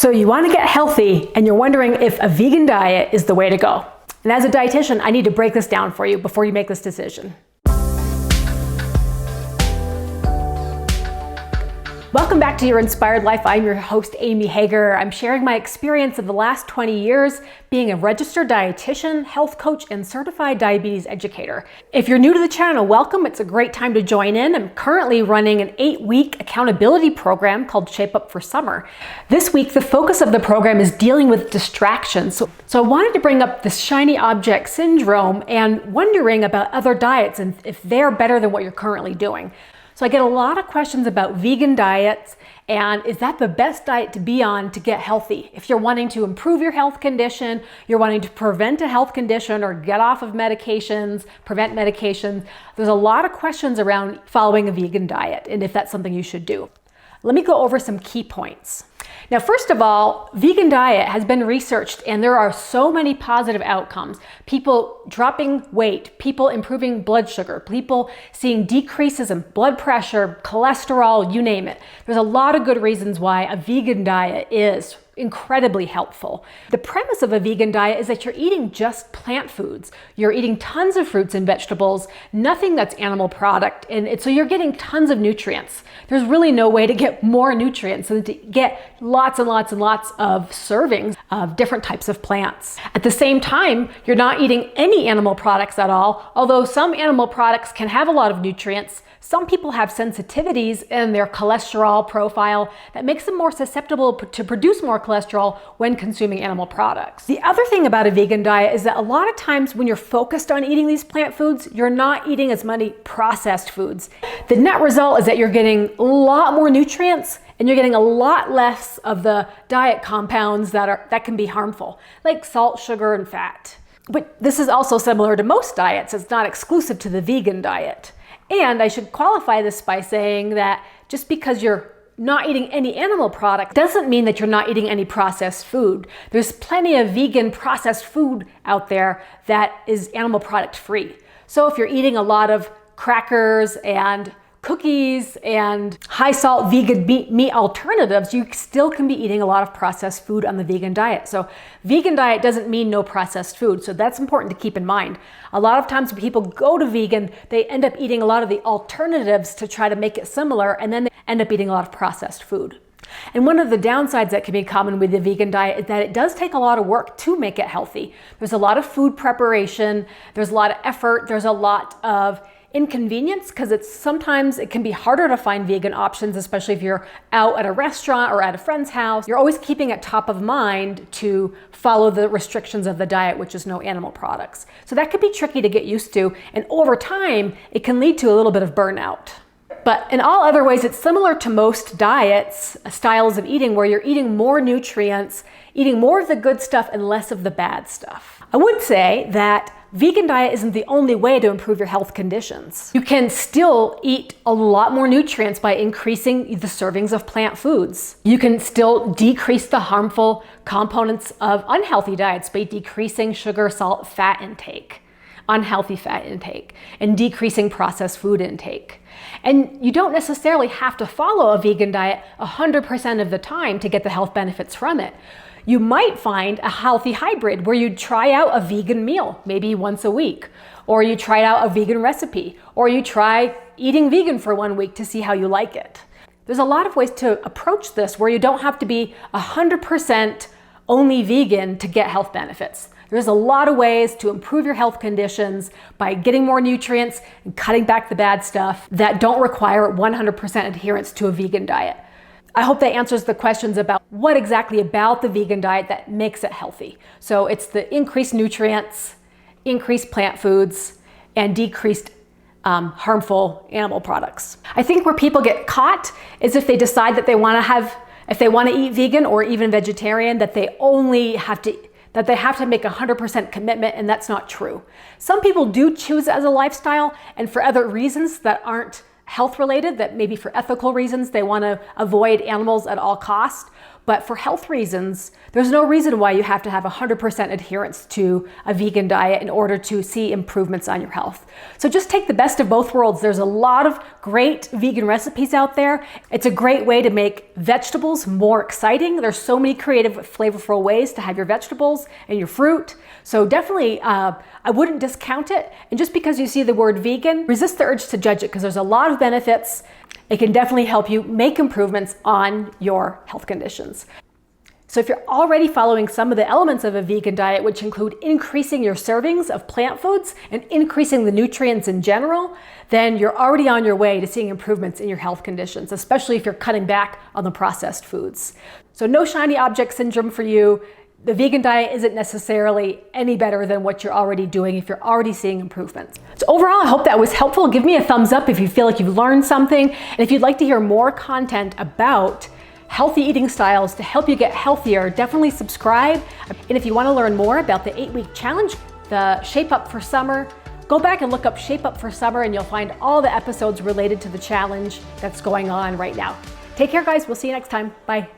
So you want to get healthy and you're wondering if a vegan diet is the way to go. And as a dietitian, I need to break this down for you before you make this decision. Welcome back to Your Inspired Life. I'm your host, Amy Hager. I'm sharing my experience of the last 20 years being a registered dietitian, health coach, and certified diabetes educator. If you're new to the channel, welcome. It's a great time to join in. I'm currently running an 8-week accountability program called Shape Up for Summer. This week, the focus of the program is dealing with distractions. So I wanted to bring up this shiny object syndrome and wondering about other diets and if they're better than what you're currently doing. So I get a lot of questions about vegan diets and is that the best diet to be on to get healthy? If you're wanting to improve your health condition, you're wanting to prevent a health condition or get off of medications, prevent medications, there's a lot of questions around following a vegan diet and if that's something you should do. Let me go over some key points. Now, first of all, vegan diet has been researched and there are so many positive outcomes. People dropping weight, people improving blood sugar, people seeing decreases in blood pressure, cholesterol, you name it. There's a lot of good reasons why a vegan diet is incredibly helpful. The premise of a vegan diet is that you're eating just plant foods. You're eating tons of fruits and vegetables, nothing that's animal product, and so you're getting tons of nutrients. There's really no way to get more nutrients than to get lots and lots and lots of servings of different types of plants. At the same time, you're not eating any animal products at all, although some animal products can have a lot of nutrients. Some people have sensitivities in their cholesterol profile that makes them more susceptible to produce more cholesterol when consuming animal products. The other thing about a vegan diet is that a lot of times when you're focused on eating these plant foods, you're not eating as many processed foods. The net result is that you're getting a lot more nutrients and you're getting a lot less of the diet compounds that can be harmful, like salt, sugar, and fat. But this is also similar to most diets. It's not exclusive to the vegan diet. And I should qualify this by saying that just because you're not eating any animal product doesn't mean that you're not eating any processed food. There's plenty of vegan processed food out there that is animal product free. So if you're eating a lot of crackers and cookies and high salt vegan meat alternatives, you still can be eating a lot of processed food on the vegan diet. So vegan diet doesn't mean no processed food. So that's important to keep in mind. A lot of times when people go to vegan, they end up eating a lot of the alternatives to try to make it similar, and then they end up eating a lot of processed food. And one of the downsides that can be common with the vegan diet is that it does take a lot of work to make it healthy. There's a lot of food preparation, there's a lot of effort, there's a lot of inconvenience because sometimes it can be harder to find vegan options, especially if you're out at a restaurant or at a friend's house. You're always keeping it top of mind to follow the restrictions of the diet, which is no animal products. So that could be tricky to get used to, and over time it can lead to a little bit of burnout. But in all other ways, it's similar to most diets, styles of eating, where you're eating more nutrients, eating more of the good stuff and less of the bad stuff. I would say that vegan diet isn't the only way to improve your health conditions. You can still eat a lot more nutrients by increasing the servings of plant foods. You can still decrease the harmful components of unhealthy diets by decreasing sugar, salt, fat intake, unhealthy fat intake, and decreasing processed food intake. And you don't necessarily have to follow a vegan diet 100% of the time to get the health benefits from it. You might find a healthy hybrid where you try out a vegan meal, maybe once a week, or you try out a vegan recipe, or you try eating vegan for 1 week to see how you like it. There's a lot of ways to approach this where you don't have to be 100% only vegan to get health benefits. There's a lot of ways to improve your health conditions by getting more nutrients and cutting back the bad stuff that don't require 100% adherence to a vegan diet. I hope that answers the questions about what exactly about the vegan diet that makes it healthy. So it's the increased nutrients, increased plant foods, and decreased harmful animal products. I think where people get caught is if they decide that if they want to eat vegan or even vegetarian, that they have to make 100% commitment, and that's not true. Some people do choose it as a lifestyle, and for other reasons that aren't health related, that maybe for ethical reasons they want to avoid animals at all costs. But for health reasons, there's no reason why you have to have 100% adherence to a vegan diet in order to see improvements on your health. So just take the best of both worlds. There's a lot of great vegan recipes out there. It's a great way to make vegetables more exciting. There's so many creative, flavorful ways to have your vegetables and your fruit. So definitely, I wouldn't discount it. And just because you see the word vegan, resist the urge to judge it, because there's a lot of benefits. It can definitely help you make improvements on your health conditions. So if you're already following some of the elements of a vegan diet, which include increasing your servings of plant foods and increasing the nutrients in general, then you're already on your way to seeing improvements in your health conditions, especially if you're cutting back on the processed foods. So no shiny object syndrome for you. The vegan diet isn't necessarily any better than what you're already doing if you're already seeing improvements. So overall, I hope that was helpful. Give me a thumbs up if you feel like you've learned something. And if you'd like to hear more content about healthy eating styles to help you get healthier, definitely subscribe. And if you want to learn more about the 8-week challenge, the Shape Up for Summer, go back and look up Shape Up for Summer and you'll find all the episodes related to the challenge that's going on right now. Take care, guys. We'll see you next time. Bye.